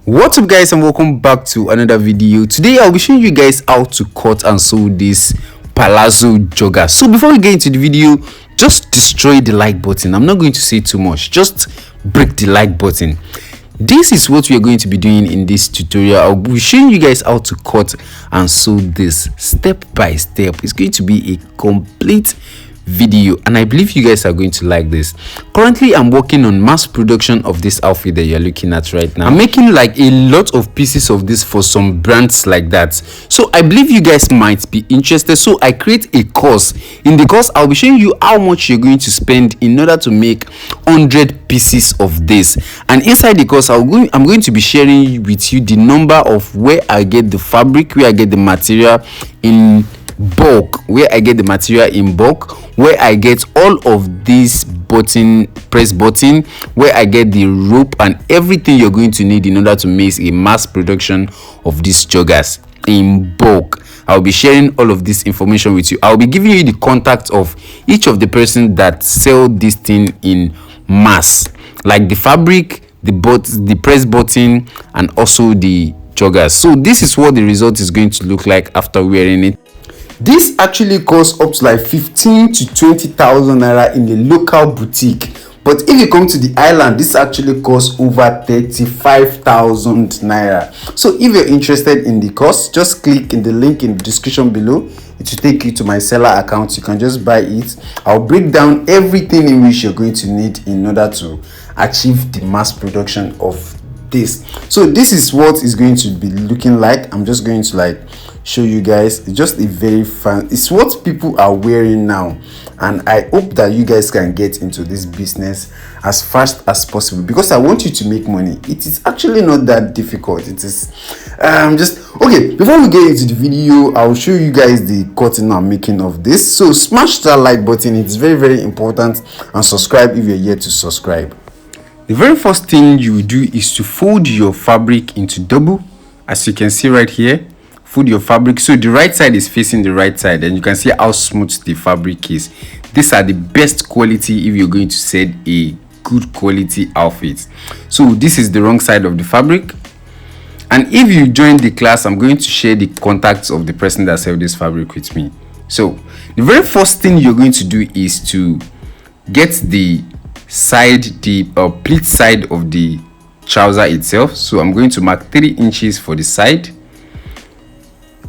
What's up guys, and welcome back to another video. Today I'll be showing you guys how to cut and sew this palazzo jogger. So before we get into the video, just destroy the like button. I'm not going to say too much, just break the like button. This is what we are going to be doing in this tutorial. I'll be showing you guys how to cut and sew this step by step. It's going to be a complete video and I believe you guys are going to like this. Currently I'm working on mass production of this outfit that you're looking at right now. I'm making like a lot of pieces of this for some brands like that, so I believe you guys might be interested. So I create a course. In the course I'll be showing you how much you're going to spend in order to make 100 pieces of this, and inside the course I'm going to be sharing with you the number of where I get the fabric, where I get the material in bulk, where I get all of these press button, where I get the rope and everything you're going to need in order to make a mass production of these joggers in bulk. I'll be sharing all of this information with you. I'll be giving you the contact of each of the person that sell this thing in mass, like the fabric, the press button, and also the joggers. So this is what the result is going to look like after wearing it. This actually costs up to like 15 to 20,000 naira in the local boutique, but if you come to the island, this actually costs over 35,000 naira. So if you're interested in the course, just click in the link in the description below. It will take you to my seller account. You can just buy it. I'll break down everything in which you're going to need in order to achieve the mass production of this. So this is what it's going to be looking like. I'm just going to like show you guys. It's just a very fun, it's what people are wearing now, and I hope that you guys can get into this business as fast as possible because I want you to make money. It is actually not that difficult. It is just okay. Before we get into the video, I'll show you guys the cutting I'm making of this. So smash that like button, it's very important, and subscribe if you're yet to subscribe. The very first thing you do is to fold your fabric into double, as you can see right here. Fold your fabric so the right side is facing the right side, and you can see how smooth the fabric is. These are the best quality if you're going to sell a good quality outfit. So this is the wrong side of the fabric, and if you join the class, I'm going to share the contacts of the person that sells this fabric with me. So the very first thing you're going to do is to get the pleat side of the trouser itself. So I'm going to mark 3 inches for the side.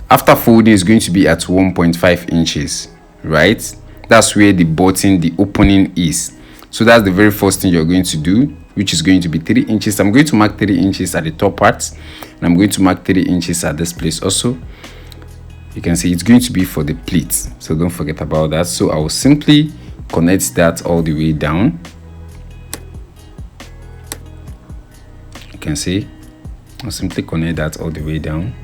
After folding, is going to be at 1.5 inches, right? That's where the button, the opening is. So that's the very first thing you're going to do, which is going to be 3 inches. I'm going to mark 3 inches at the top part, and I'm going to mark 3 inches at this place also. You can see it's going to be for the pleats, so don't forget about that. So I will simply connect that all the way down. You can see I'll simply connect that all the way down.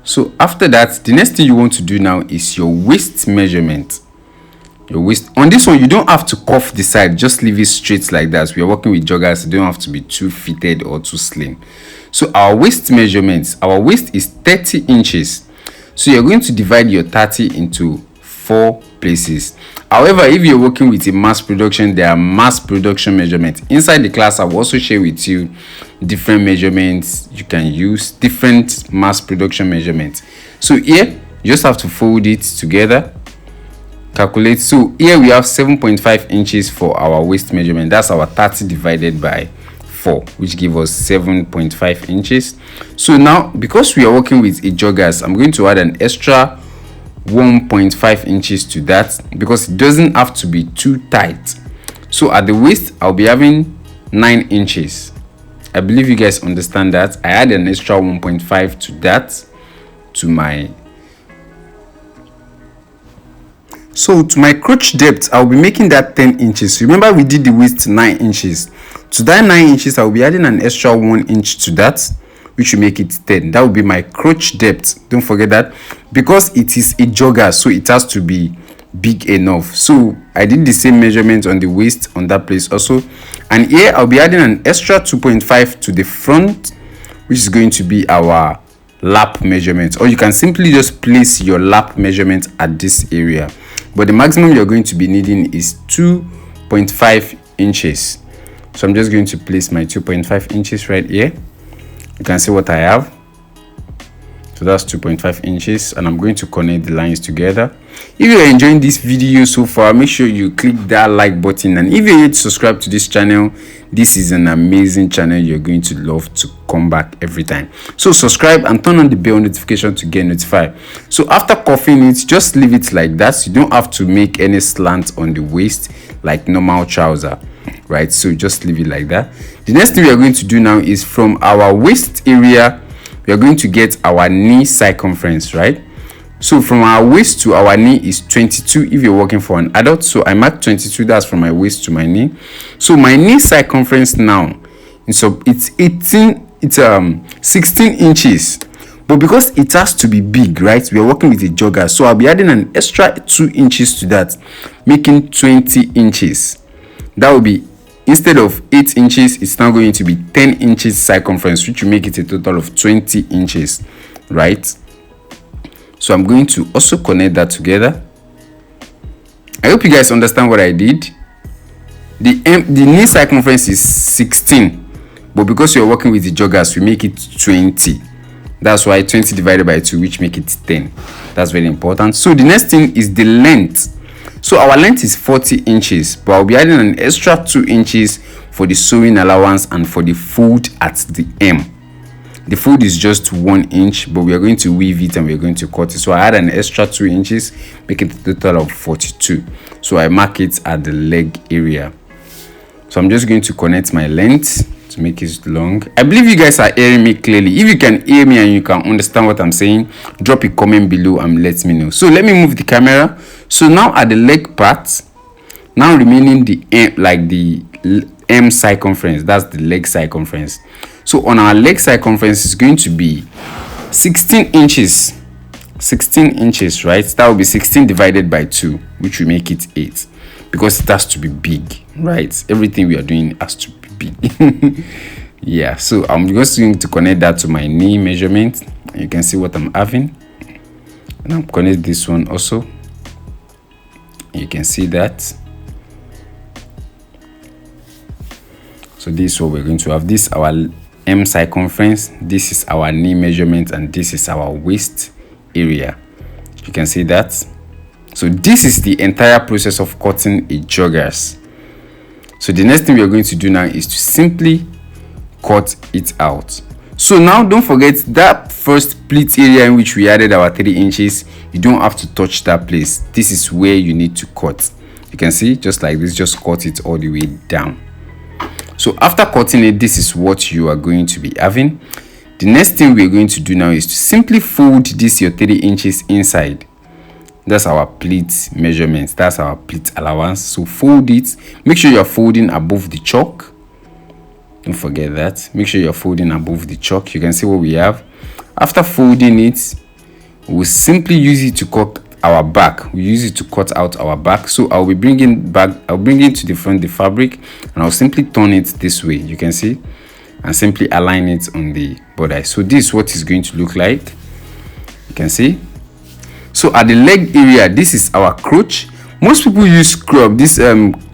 So after that, the next thing you want to do now is your waist measurement. Your waist on this one, you don't have to cuff the side, just leave it straight like that. We are working with joggers, you don't have to be too fitted or too slim. So our waist measurements, our waist is 30 inches. So you're going to divide your 30 into 4 places. However, if you're working with a mass production, there are mass production measurements. Inside the class, I will also share with you different measurements you can use, different mass production measurements. So here, you just have to fold it together, calculate. So here we have 7.5 inches for our waist measurement. That's our 30 divided by 4, which gives us 7.5 inches. So now, because we are working with a joggers, I'm going to add an extra 1.5 inches to that because it doesn't have to be too tight. So at the waist, I'll be having 9 inches. I believe you guys understand that. I add an extra 1.5 to that, to my crotch depth. I'll be making that 10 inches. Remember, we did the waist 9 inches. To that 9 inches, I'll be adding an extra 1 inch to that, which will make it 10. That will be my crotch depth. Don't forget that, because it is a jogger, so it has to be big enough. So I did the same measurement on the waist on that place also, and here I'll be adding an extra 2.5 to the front, which is going to be our lap measurement, or you can simply just place your lap measurement at this area, but the maximum you're going to be needing is 2.5 inches. So I'm just going to place my 2.5 inches right here. You can see what I have. So that's 2.5 inches, and I'm going to connect the lines together. If you're enjoying this video so far, make sure you click that like button, and if you're yet to subscribe to this channel, this is an amazing channel you're going to love to come back every time. So subscribe and turn on the bell notification to get notified. So after cuffing it, just leave it like that. You don't have to make any slant on the waist like normal trouser, right? So just leave it like that. The next thing we are going to do now is from our waist area, we are going to get our knee circumference, right? So from our waist to our knee is 22 if you're working for an adult. So I mark 22, that's from my waist to my knee. So my knee circumference now, so it's 16 inches. But because it has to be big, right? We are working with a jogger. So I'll be adding an extra 2 inches to that, making 20 inches. That will be, instead of 8 inches, it's now going to be 10 inches circumference, which will make it a total of 20 inches, right? So I'm going to also connect that together. I hope you guys understand what I did. The knee circumference is 16, but because you're working with the joggers, we make it 20. That's why 20 divided by 2, which make it 10. That's very important. So the next thing is the length. So our length is 40 inches, but I'll be adding an extra 2 inches for the sewing allowance and for the fold at the hem. The fold is just 1 inch, but we are going to weave it and we're going to cut it. So I add an extra 2 inches, making it a total of 42. So I mark it at the leg area. So I'm just going to connect my length to make it long. I believe you guys are hearing me clearly. If you can hear me and you can understand what I'm saying, drop a comment below and let me know. So let me move the camera. So now at the leg part, now remaining the M, like the M circumference, that's the leg circumference. So on our leg circumference is going to be 16 inches. 16 inches, right? That will be 16 divided by 2, which will make it 8, because it has to be big, right? Everything we are doing has to be big. Yeah, so I'm just going to connect that to my knee measurement. You can see what I'm having, and I'm connect this one also. You can see that. So this is what we're going to have. This is our M circumference, this is our knee measurement, and this is our waist area. You can see that. So this is the entire process of cutting a joggers. So the next thing we are going to do now is to simply cut it out. So now don't forget that first pleat area in which we added our 3 inches. You don't have to touch that place. This is where you need to cut. You can see, just like this, just cut it all the way down. So after cutting it, this is what you are going to be having. The next thing we're going to do now is to simply fold this your 3 inches inside. That's our pleat measurements. That's our pleat allowance. So fold it. Make sure you're folding above the chalk. Don't forget that. Make sure you're folding above the chalk. You can see what we have. After folding it, we'll simply use it to cut our back. We use it to cut out our back. So I'll bring it to the front the fabric, and I'll simply turn it this way. You can see, and simply align it on the body. So this is what it's going to look like. You can see. So at the leg area, this is our crotch. Most people use this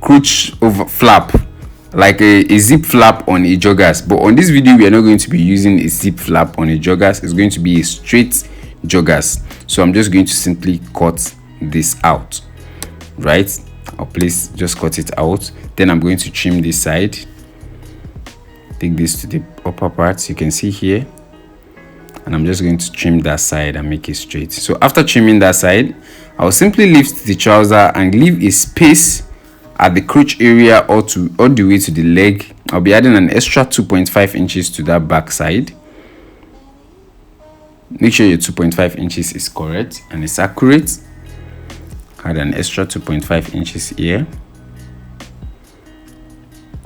crotch over flap, like a zip flap on a joggers, but on this video we are not going to be using a zip flap on a joggers. It's going to be a straight joggers. So I'm just going to simply cut this out, right? I'll just cut it out. Then I'm going to trim this side, take this to the upper part, you can see here, and I'm just going to trim that side and make it straight. So after trimming that side, I'll simply lift the trouser and leave a space at the crotch area all the way to the leg. I'll be adding an extra 2.5 inches to that back side. Make sure your 2.5 inches is correct and it's accurate. Add an extra 2.5 inches here.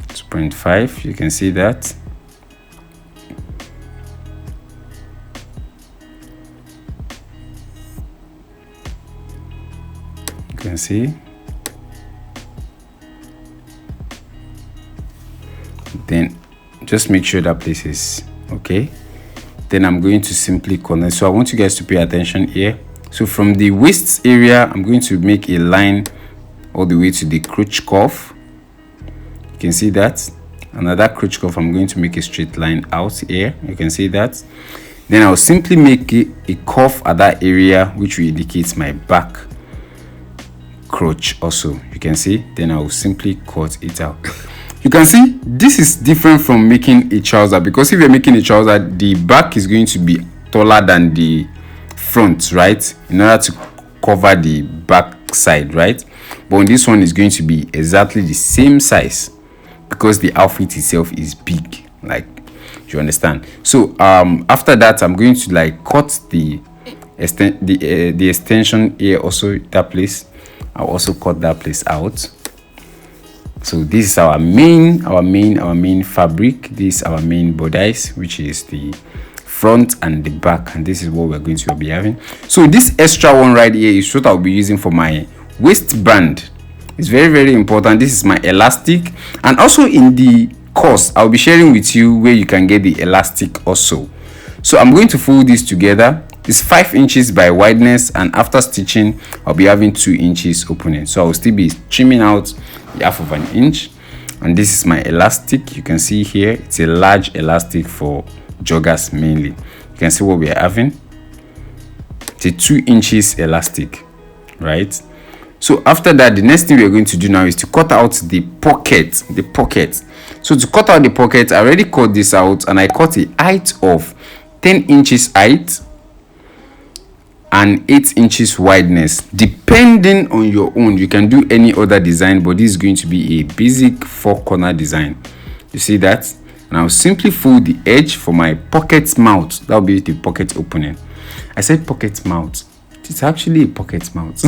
2.5, you can see that. You can see. Then just make sure that place is okay. Then I'm going to simply connect. So I want you guys to pay attention here. So from the waist area, I'm going to make a line all the way to the crotch cuff. You can see that. another crotch cuff, I'm going to make a straight line out here. You can see that. Then I'll simply make a cuff at that area, which will indicate my back crotch also. You can see. Then I will simply cut it out. You can see this is different from making a trouser, because if you're making a trouser, the back is going to be taller than the front, right, in order to cover the back side, right? But on this one is going to be exactly the same size, because the outfit itself is big, like, you understand. So after that, I'm going to like cut the extension here, also that place. I'll also cut that place out. So this is our main fabric. This is our main bodice, which is the front and the back, and this is what we're going to be having. So this extra one right here is what I'll be using for my waistband. It's very, very important. This is my elastic, and also in the course I'll be sharing with you where you can get the elastic also. So I'm going to fold this together. It's 5 inches by wideness, and after stitching I'll be having 2 inches opening. So I'll still be trimming out the half of an inch, and this is my elastic. You can see here it's a large elastic for joggers mainly. You can see what we are having. It's a 2 inches elastic, right? So after that, the next thing we're going to do now is to cut out the pocket. So to cut out the pocket, I already cut this out, and I cut a height of 10 inches height and 8 inches wideness, depending on your own. You can do any other design, but this is going to be a basic 4-corner design. You see that? And I'll simply fold the edge for my pocket mouth. That will be the pocket opening. I said pocket mouth. It's actually a pocket mouth.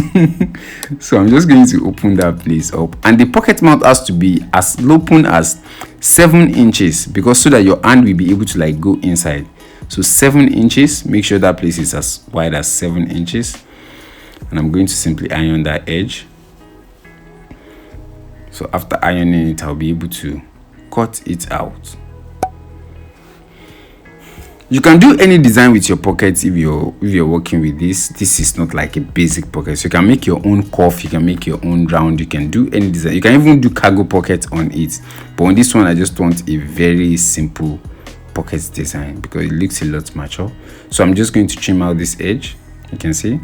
So I'm just going to open that place up, and the pocket mouth has to be as open as 7 inches, because so that your hand will be able to like go inside. So 7 inches, make sure that place is as wide as 7 inches. And I'm going to simply iron that edge. So after ironing it, I'll be able to cut it out. You can do any design with your pockets if you're working with this. This is not like a basic pocket. So you can make your own cuff, you can make your own round, you can do any design. You can even do cargo pocket on it. But on this one, I just want a very simple pocket design because it looks a lot mature. So I'm just going to trim out this edge. You can see.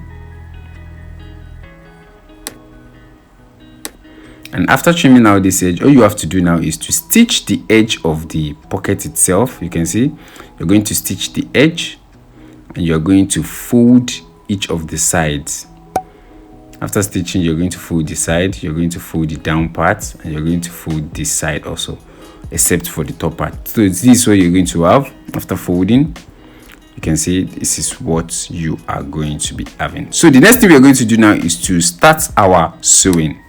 And after trimming out this edge, all you have to do now is to stitch the edge of the pocket itself. You can see you're going to stitch the edge, and you're going to fold each of the sides. After stitching, you're going to fold the side, you're going to fold the down part, and you're going to fold this side also, except for the top part. So this is what you're going to have after folding. You can see this is what you are going to be having. So the next thing we're going to do now is to start our sewing.